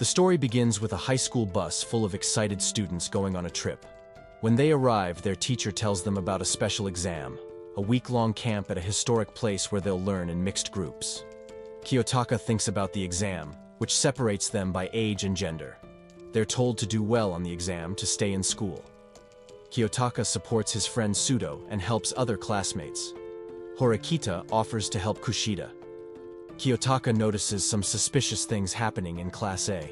The story begins with a high school bus full of excited students going on a trip. When they arrive, their teacher tells them about a special exam, a week-long camp at a historic place where they'll learn in mixed groups. Kiyotaka thinks about the exam, which separates them by age and gender. They're told to do well on the exam to stay in school. Kiyotaka supports his friend Sudo and helps other classmates. Horikita offers to help Kushida. Kiyotaka notices some suspicious things happening in Class A.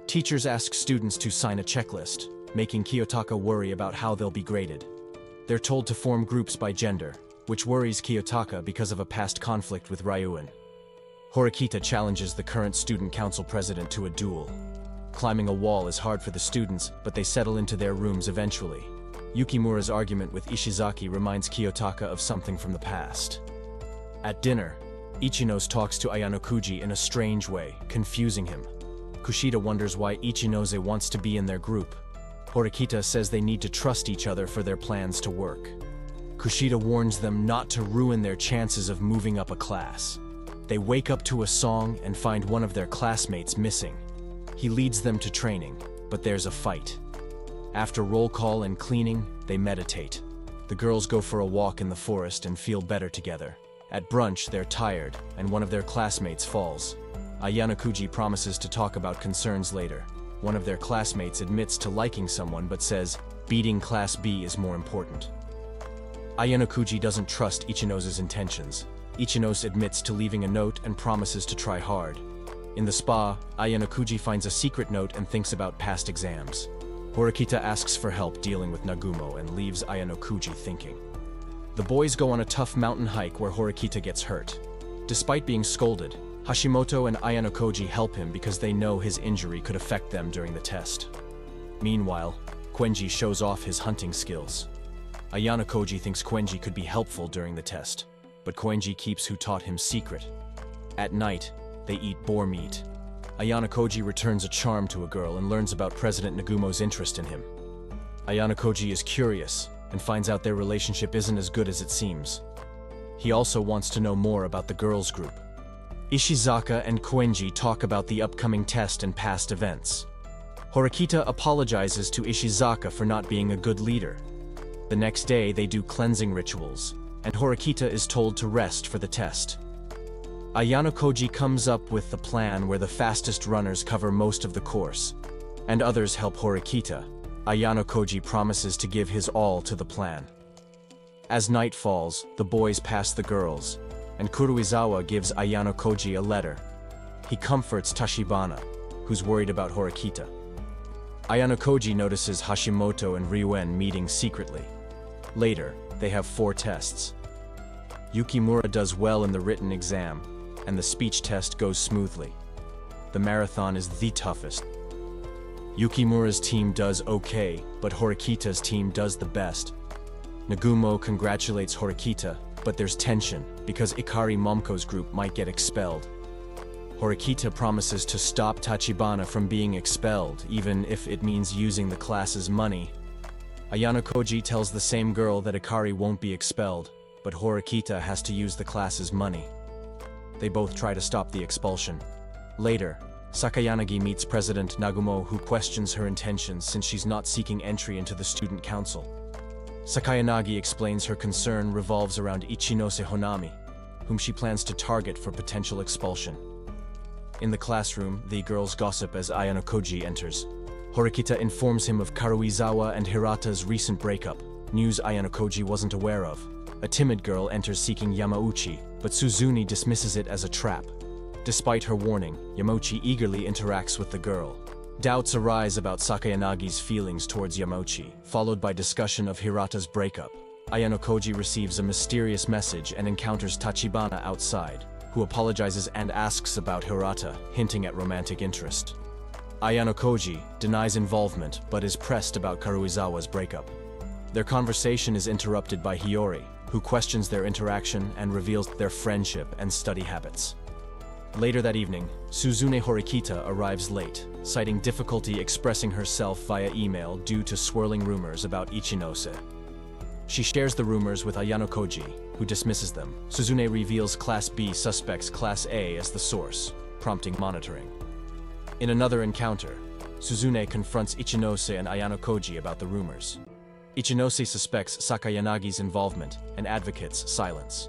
Teachers ask students to sign a checklist, making Kiyotaka worry about how they'll be graded. They're told to form groups by gender, which worries Kiyotaka because of a past conflict with Ryuan. Horikita challenges the current student council president to a duel. Climbing a wall is hard for the students, but they settle into their rooms eventually. Yukimura's argument with Ishizaki reminds Kiyotaka of something from the past. At dinner, Ichinose talks to Ayanokuji in a strange way, confusing him. Kushida wonders why Ichinose wants to be in their group. Horikita says they need to trust each other for their plans to work. Kushida warns them not to ruin their chances of moving up a class. They wake up to a song and find one of their classmates missing. He leads them to training, but there's a fight. After roll call and cleaning, they meditate. The girls go for a walk in the forest and feel better together. At brunch, they're tired, and one of their classmates falls. Ayanokuji promises to talk about concerns later. One of their classmates admits to liking someone but says, beating Class B is more important. Ayanokuji doesn't trust Ichinose's intentions. Ichinose admits to leaving a note and promises to try hard. In the spa, Ayanokuji finds a secret note and thinks about past exams. Horikita asks for help dealing with Nagumo and leaves Ayanokuji thinking. The boys go on a tough mountain hike where Horikita gets hurt. Despite being scolded, Hashimoto and Ayanokuji help him because they know his injury could affect them during the test. Meanwhile, Koenji shows off his hunting skills. Ayanokuji thinks Koenji could be helpful during the test, but Koenji keeps who taught him secret. At night, they eat boar meat. Ayanokuji returns a charm to a girl and learns about President Nagumo's interest in him. Ayanokuji is curious and finds out their relationship isn't as good as it seems. He also wants to know more about the girls' group. Ishizaka and Koenji talk about the upcoming test and past events. Horikita apologizes to Ishizaka for not being a good leader. The next day, they do cleansing rituals, and Horikita is told to rest for the test. Ayanokuji comes up with the plan where the fastest runners cover most of the course, and others help Horikita. Ayanokuji promises to give his all to the plan. As night falls, the boys pass the girls, and Kuruizawa gives Ayanokuji a letter. He comforts Tachibana, who's worried about Horikita. Ayanokuji notices Hashimoto and Ryuen meeting secretly. Later, they have 4 tests. Yukimura does well in the written exam, and the speech test goes smoothly. The marathon is the toughest. Yukimura's team does okay, but Horikita's team does the best. Nagumo congratulates Horikita, but there's tension because Ikari Momko's group might get expelled. Horikita promises to stop Tachibana from being expelled, even if it means using the class's money. Ayanokuji tells the same girl that Ikari won't be expelled, but Horikita has to use the class's money. They both try to stop the expulsion. Later, Sakayanagi meets President Nagumo, who questions her intentions since she's not seeking entry into the student council. Sakayanagi explains her concern revolves around Ichinose Honami, whom she plans to target for potential expulsion. In the classroom, the girls gossip as Ayanokuji enters. Horikita informs him of Karuizawa and Hirata's recent breakup, news Ayanokuji wasn't aware of. A timid girl enters seeking Yamauchi, but Suzune dismisses it as a trap. Despite her warning, Yamauchi eagerly interacts with the girl. Doubts arise about Sakayanagi's feelings towards Yamauchi, followed by discussion of Hirata's breakup. Ayanokuji receives a mysterious message and encounters Tachibana outside, who apologizes and asks about Hirata, hinting at romantic interest. Ayanokuji denies involvement but is pressed about Karuizawa's breakup. Their conversation is interrupted by Hiyori, who questions their interaction and reveals their friendship and study habits. Later that evening, Suzune Horikita arrives late, citing difficulty expressing herself via email due to swirling rumors about Ichinose. She shares the rumors with Ayanokuji, who dismisses them. Suzune reveals Class B suspects Class A as the source, prompting monitoring. In another encounter, Suzune confronts Ichinose and Ayano Koji about the rumors. Ichinose suspects Sakayanagi's involvement and advocates silence.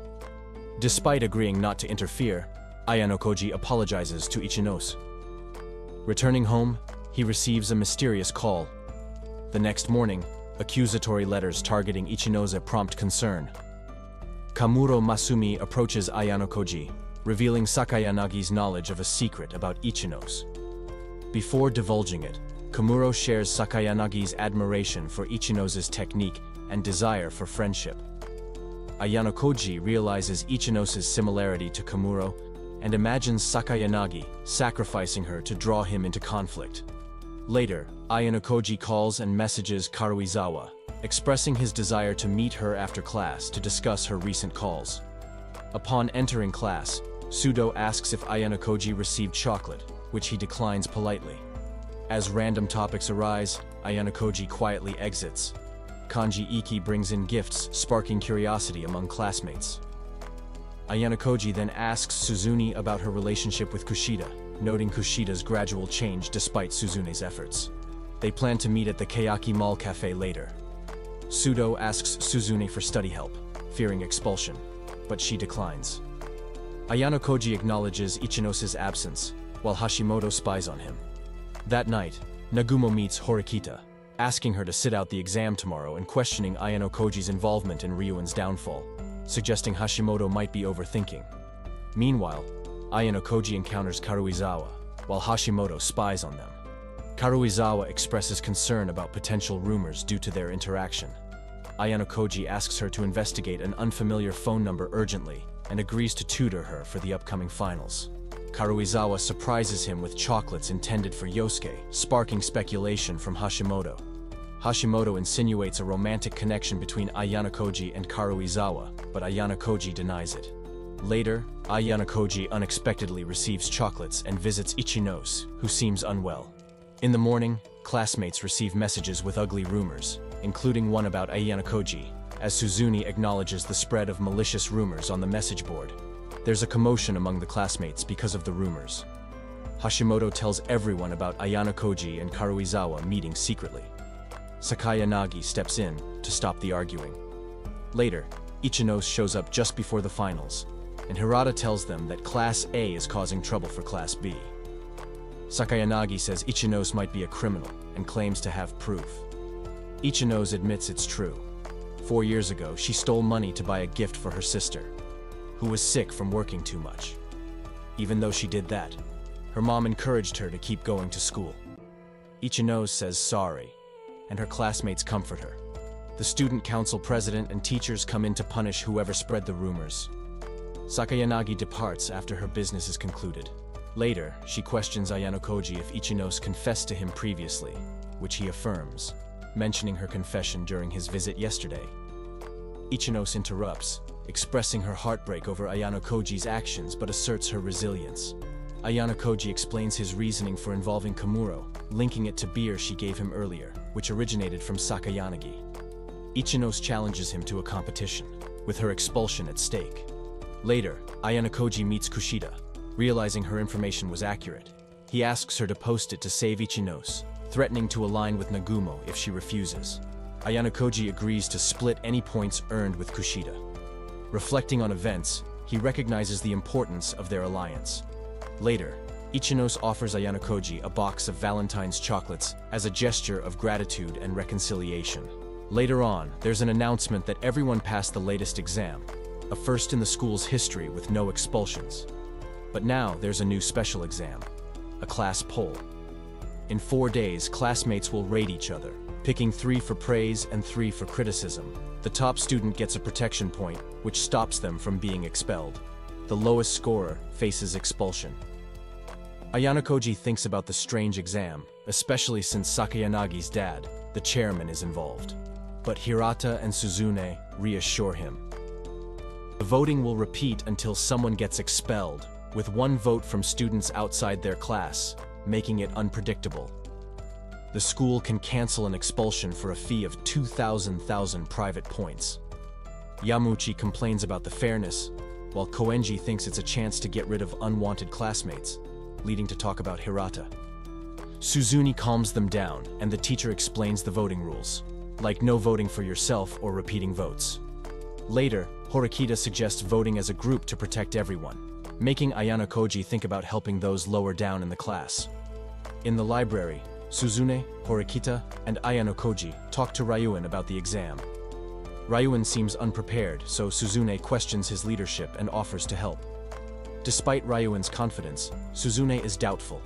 Despite agreeing not to interfere, Ayano Koji apologizes to Ichinose. Returning home, he receives a mysterious call. The next morning, accusatory letters targeting Ichinose prompt concern. Kamuro Masumi approaches Ayano Koji, revealing Sakayanagi's knowledge of a secret about Ichinose. Before divulging it, Kamuro shares Sakayanagi's admiration for Ichinose's technique and desire for friendship. Ayano Koji realizes Ichinose's similarity to Kamuro and imagines Sakayanagi sacrificing her to draw him into conflict. Later, Ayano Koji calls and messages Karuizawa, expressing his desire to meet her after class to discuss her recent calls. Upon entering class, Sudo asks if Ayano Koji received chocolate, which he declines politely. As random topics arise, Ayano Koji quietly exits. Kanji Iki brings in gifts, sparking curiosity among classmates. Ayano Koji then asks Suzune about her relationship with Kushida, noting Kushida's gradual change despite Suzune's efforts. They plan to meet at the Keyaki Mall Cafe later. Sudo asks Suzune for study help, fearing expulsion, but she declines. Ayano Koji acknowledges Ichinose's absence, while Hashimoto spies on him. That night, Nagumo meets Horikita, asking her to sit out the exam tomorrow and questioning Ayano Koji's involvement in Ryuen's downfall, suggesting Hashimoto might be overthinking. Meanwhile, Ayano Koji encounters Karuizawa, while Hashimoto spies on them. Karuizawa expresses concern about potential rumors due to their interaction. Ayano Koji asks her to investigate an unfamiliar phone number urgently and agrees to tutor her for the upcoming finals. Karuizawa surprises him with chocolates intended for Yosuke, sparking speculation from Hashimoto. Hashimoto insinuates a romantic connection between Ayano Koji and Karuizawa, but Ayano Koji denies it. Later, Ayano Koji unexpectedly receives chocolates and visits Ichinose, who seems unwell. In the morning, classmates receive messages with ugly rumors, including one about Ayano Koji, as Suzune acknowledges the spread of malicious rumors on the message board. There's a commotion among the classmates because of the rumors. Hashimoto tells everyone about Ayano Koji and Karuizawa meeting secretly. Sakayanagi steps in to stop the arguing. Later, Ichinose shows up just before the finals, and Hirata tells them that Class A is causing trouble for Class B. Sakayanagi says Ichinose might be a criminal and claims to have proof. Ichinose admits it's true. 4 years ago, she stole money to buy a gift for her sister, who was sick from working too much. Even though she did that, her mom encouraged her to keep going to school. Ichinose says sorry, and her classmates comfort her. The student council president and teachers come in to punish whoever spread the rumors. Sakayanagi departs after her business is concluded. Later, she questions Ayano Koji if Ichinose confessed to him previously, which he affirms, mentioning her confession during his visit yesterday. Ichinose interrupts, expressing her heartbreak over Ayano Koji's actions but asserts her resilience. Ayano Koji explains his reasoning for involving Kamuro, linking it to beer she gave him earlier, which originated from Sakayanagi. Ichinose challenges him to a competition, with her expulsion at stake. Later, Ayano Koji meets Kushida. Realizing her information was accurate, he asks her to post it to save Ichinose, threatening to align with Nagumo if she refuses. Ayano Koji agrees to split any points earned with Kushida. Reflecting on events, he recognizes the importance of their alliance. Later, Ichinose offers Ayano Koji a box of Valentine's chocolates as a gesture of gratitude and reconciliation. Later on, there's an announcement that everyone passed the latest exam, a first in the school's history with no expulsions. But now there's a new special exam, a class poll. In 4 days, classmates will rate each other, picking 3 for praise and 3 for criticism. The top student gets a protection point, which stops them from being expelled. The lowest scorer faces expulsion. Ayano Koji thinks about the strange exam, especially since Sakayanagi's dad, the chairman, is involved. But Hirata and Suzune reassure him. The voting will repeat until someone gets expelled, with 1 vote from students outside their class, making it unpredictable. The school can cancel an expulsion for a fee of 2,000 private points. Yamuchi complains about the fairness, while Koenji thinks it's a chance to get rid of unwanted classmates, leading to talk about Hirata. Suzune calms them down, and the teacher explains the voting rules, like no voting for yourself or repeating votes. Later, Horikita suggests voting as a group to protect everyone, making Ayano Koji think about helping those lower down in the class. In the library, Suzune, Horikita, and Ayano Koji talk to Ryuen about the exam. Ryuen seems unprepared, so Suzune questions his leadership and offers to help. Despite Ryuen's confidence, Suzune is doubtful.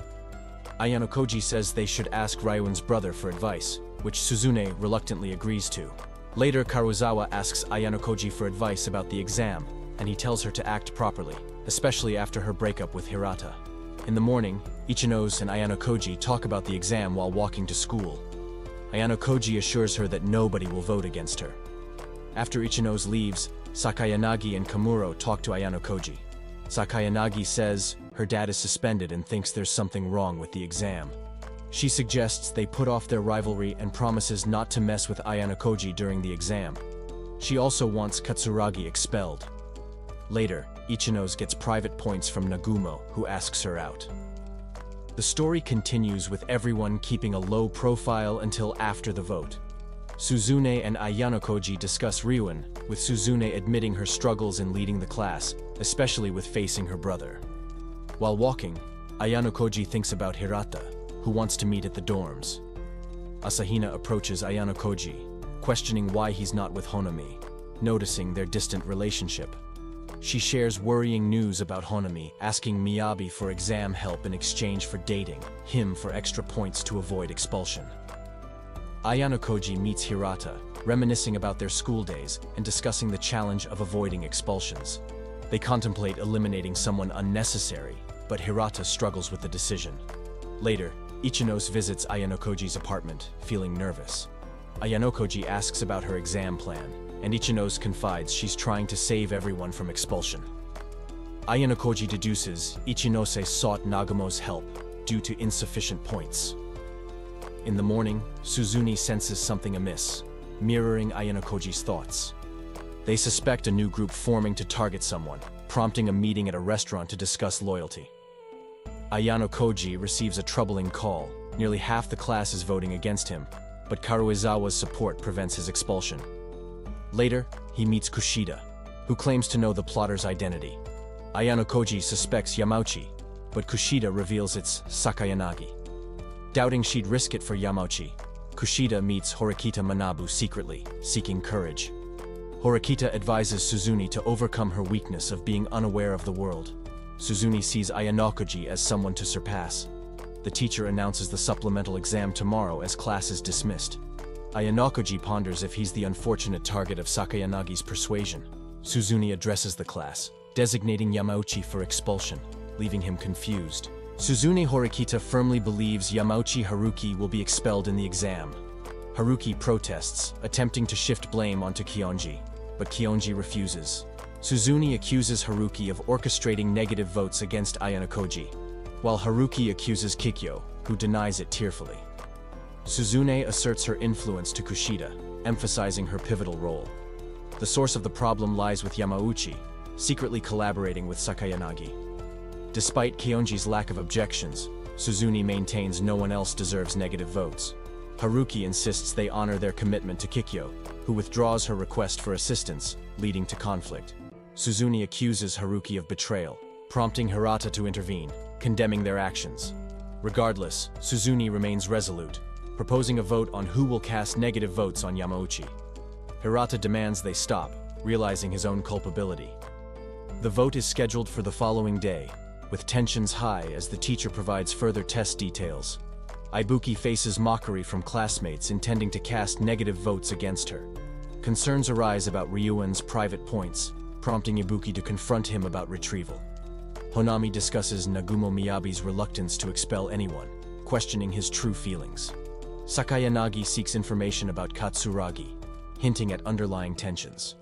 Ayano Koji says they should ask Ryuen's brother for advice, which Suzune reluctantly agrees to. Later, Karuizawa asks Ayano Koji for advice about the exam, and he tells her to act properly, especially after her breakup with Hirata. In the morning, Ichinos and Ayano Koji talk about the exam while walking to school. Ayano Koji assures her that nobody will vote against her. After Ichinos leaves, Sakayanagi and Kamuro talk to Ayano Koji. Sakayanagi says her dad is suspended and thinks there's something wrong with the exam. She suggests they put off their rivalry and promises not to mess with Ayano Koji during the exam. She also wants Katsuragi expelled. Later, Ichinos gets private points from Nagumo, who asks her out. The story continues with everyone keeping a low profile until after the vote. Suzune and Ayano Koji discuss Ryuen, with Suzune admitting her struggles in leading the class, especially with facing her brother. While walking, Ayano Koji thinks about Hirata, who wants to meet at the dorms. Asahina approaches Ayano Koji, questioning why he's not with Honami, noticing their distant relationship. She shares worrying news about Honami, asking Miyabi for exam help in exchange for dating him for extra points to avoid expulsion. Ayano Koji meets Hirata, reminiscing about their school days and discussing the challenge of avoiding expulsions. They contemplate eliminating someone unnecessary, but Hirata struggles with the decision. Later, Ichinos visits Ayano Koji's apartment, feeling nervous. Ayano Koji asks about her exam plan, and Ichinos confides she's trying to save everyone from expulsion. Ayano Koji deduces Ichinose sought Nagumo's help due to insufficient points. In the morning, Suzune senses something amiss, mirroring Ayano Koji's thoughts. They suspect a new group forming to target someone, prompting a meeting at a restaurant to discuss loyalty. Ayano Koji receives a troubling call. Nearly half the class is voting against him, but Karuizawa's support prevents his expulsion. Later, he meets Kushida, who claims to know the plotter's identity. Ayano Koji suspects Yamauchi, but Kushida reveals it's Sakayanagi. Doubting she'd risk it for Yamauchi, Kushida meets Horikita Manabu secretly, seeking courage. Horikita advises Suzune to overcome her weakness of being unaware of the world. Suzune sees Ayano Koji as someone to surpass. The teacher announces the supplemental exam tomorrow as class is dismissed. Ayano Koji ponders if he's the unfortunate target of Sakayanagi's persuasion. Suzune addresses the class, designating Yamauchi for expulsion, leaving him confused. Suzune Horikita firmly believes Yamauchi Haruki will be expelled in the exam. Haruki protests, attempting to shift blame onto Kionji, but Kionji refuses. Suzune accuses Haruki of orchestrating negative votes against Ayano Koji, while Haruki accuses Kikyo, who denies it tearfully. Suzune asserts her influence to Kushida, emphasizing her pivotal role. The source of the problem lies with Yamauchi, secretly collaborating with Sakayanagi. Despite Kionji's lack of objections, Suzune maintains no one else deserves negative votes. Haruki insists they honor their commitment to Kikyo, who withdraws her request for assistance, leading to conflict. Suzune accuses Haruki of betrayal, prompting Hirata to intervene, condemning their actions. Regardless, Suzune remains resolute, proposing a vote on who will cast negative votes on Yamauchi. Hirata demands they stop, realizing his own culpability. The vote is scheduled for the following day, with tensions high as the teacher provides further test details. Ibuki faces mockery from classmates intending to cast negative votes against her. Concerns arise about Ryuen's private points, prompting Ibuki to confront him about retrieval. Honami discusses Nagumo Miyabi's reluctance to expel anyone, questioning his true feelings. Sakayanagi seeks information about Katsuragi, hinting at underlying tensions.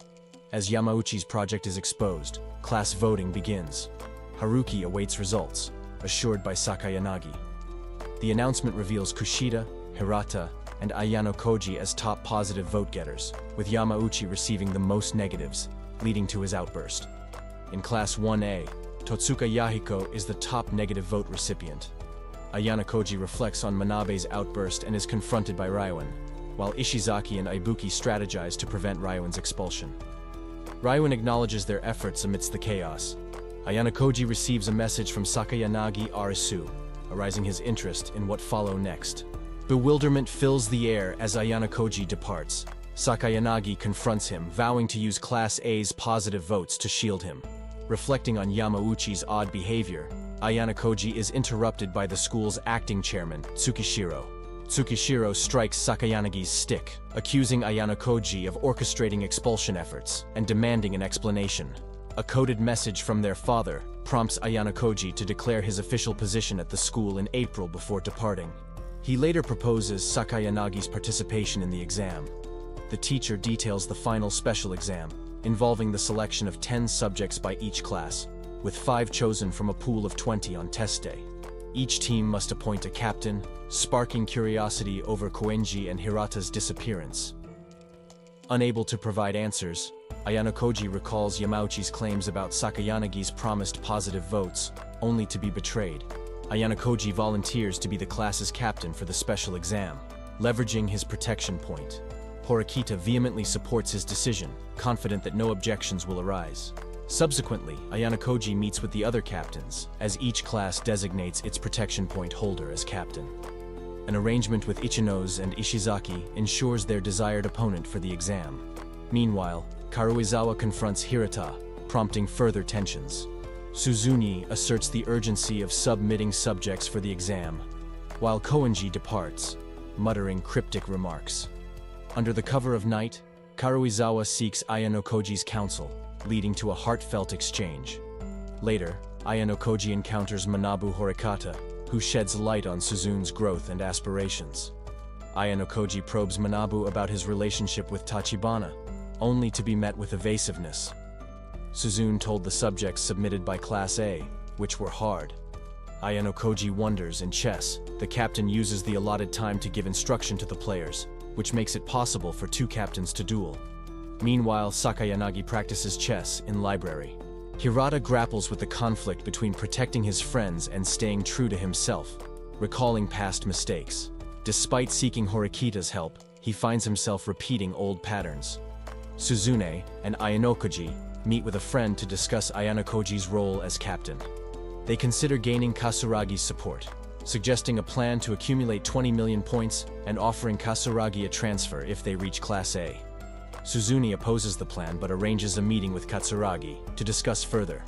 As Yamauchi's project is exposed, class voting begins. Haruki awaits results, assured by Sakayanagi. The announcement reveals Kushida, Hirata, and Ayano Koji as top positive vote-getters, with Yamauchi receiving the most negatives, leading to his outburst. In Class 1A, Totsuka Yahiko is the top negative vote recipient. Ayano Koji reflects on Manabe's outburst and is confronted by Ryuan, while Ishizaki and Ibuki strategize to prevent Ryuan's expulsion. Ryuan acknowledges their efforts amidst the chaos. Ayano Koji receives a message from Sakayanagi Arisu, arousing his interest in what follow next. Bewilderment fills the air as Ayano Koji departs. Sakayanagi confronts him, vowing to use Class A's positive votes to shield him. Reflecting on Yamauchi's odd behavior, Ayano Koji is interrupted by the school's acting chairman, Tsukishiro. Tsukishiro strikes Sakayanagi's stick, accusing Ayano Koji of orchestrating expulsion efforts and demanding an explanation. A coded message from their father prompts Ayano Koji to declare his official position at the school in April before departing. He later proposes Sakayanagi's participation in the exam. The teacher details the final special exam, involving the selection of 10 subjects by each class, with 5 chosen from a pool of 20 on test day. Each team must appoint a captain, sparking curiosity over Koenji and Hirata's disappearance. Unable to provide answers, Ayano Koji recalls Yamauchi's claims about Sakayanagi's promised positive votes, only to be betrayed. Ayano Koji volunteers to be the class's captain for the special exam, leveraging his protection point. Horikita vehemently supports his decision, confident that no objections will arise. Subsequently, Ayano Koji meets with the other captains, as each class designates its protection point holder as captain. An arrangement with Ichino's and Ishizaki ensures their desired opponent for the exam. Meanwhile, Karuizawa confronts Hirata, prompting further tensions. Suzune asserts the urgency of submitting subjects for the exam, while Koenji departs, muttering cryptic remarks. Under the cover of night, Karuizawa seeks Ayano Koji's counsel, leading to a heartfelt exchange. Later, Ayano Koji encounters Manabu Horikata, who sheds light on Suzune's growth and aspirations. Ayano Koji probes Manabu about his relationship with Tachibana, only to be met with evasiveness. Suzune told the subjects submitted by Class A, which were hard. Ayano Koji wonders in chess, the captain uses the allotted time to give instruction to the players, which makes it possible for 2 captains to duel. Meanwhile, Sakayanagi practices chess in library. Hirata grapples with the conflict between protecting his friends and staying true to himself, recalling past mistakes. Despite seeking Horikita's help, he finds himself repeating old patterns. Suzune and Ayano Koji meet with a friend to discuss Ayano Koji's role as captain. They consider gaining Kasuragi's support, suggesting a plan to accumulate 20 million points and offering Kasuragi a transfer if they reach Class A. Suzune opposes the plan but arranges a meeting with Katsuragi to discuss further.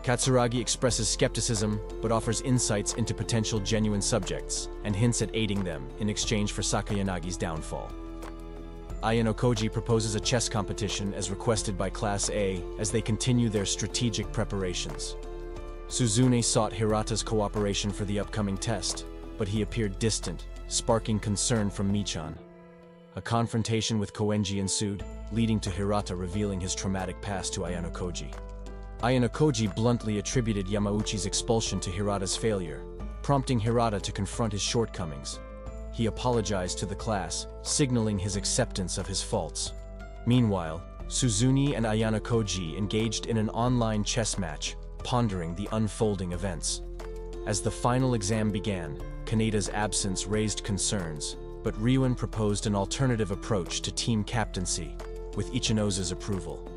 Katsuragi expresses skepticism but offers insights into potential genuine subjects and hints at aiding them in exchange for Sakayanagi's downfall. Ayano Koji proposes a chess competition as requested by Class A as they continue their strategic preparations. Suzune sought Hirata's cooperation for the upcoming test, but he appeared distant, sparking concern from Michan. A confrontation with Koenji ensued, leading to Hirata revealing his traumatic past to Ayano Koji. Ayano Koji bluntly attributed Yamauchi's expulsion to Hirata's failure, prompting Hirata to confront his shortcomings. He apologized to the class, signaling his acceptance of his faults. Meanwhile, Suzune and Ayano Koji engaged in an online chess match, pondering the unfolding events. As the final exam began, Kaneda's absence raised concerns, but Ryuan proposed an alternative approach to team captaincy, with Ichino's approval.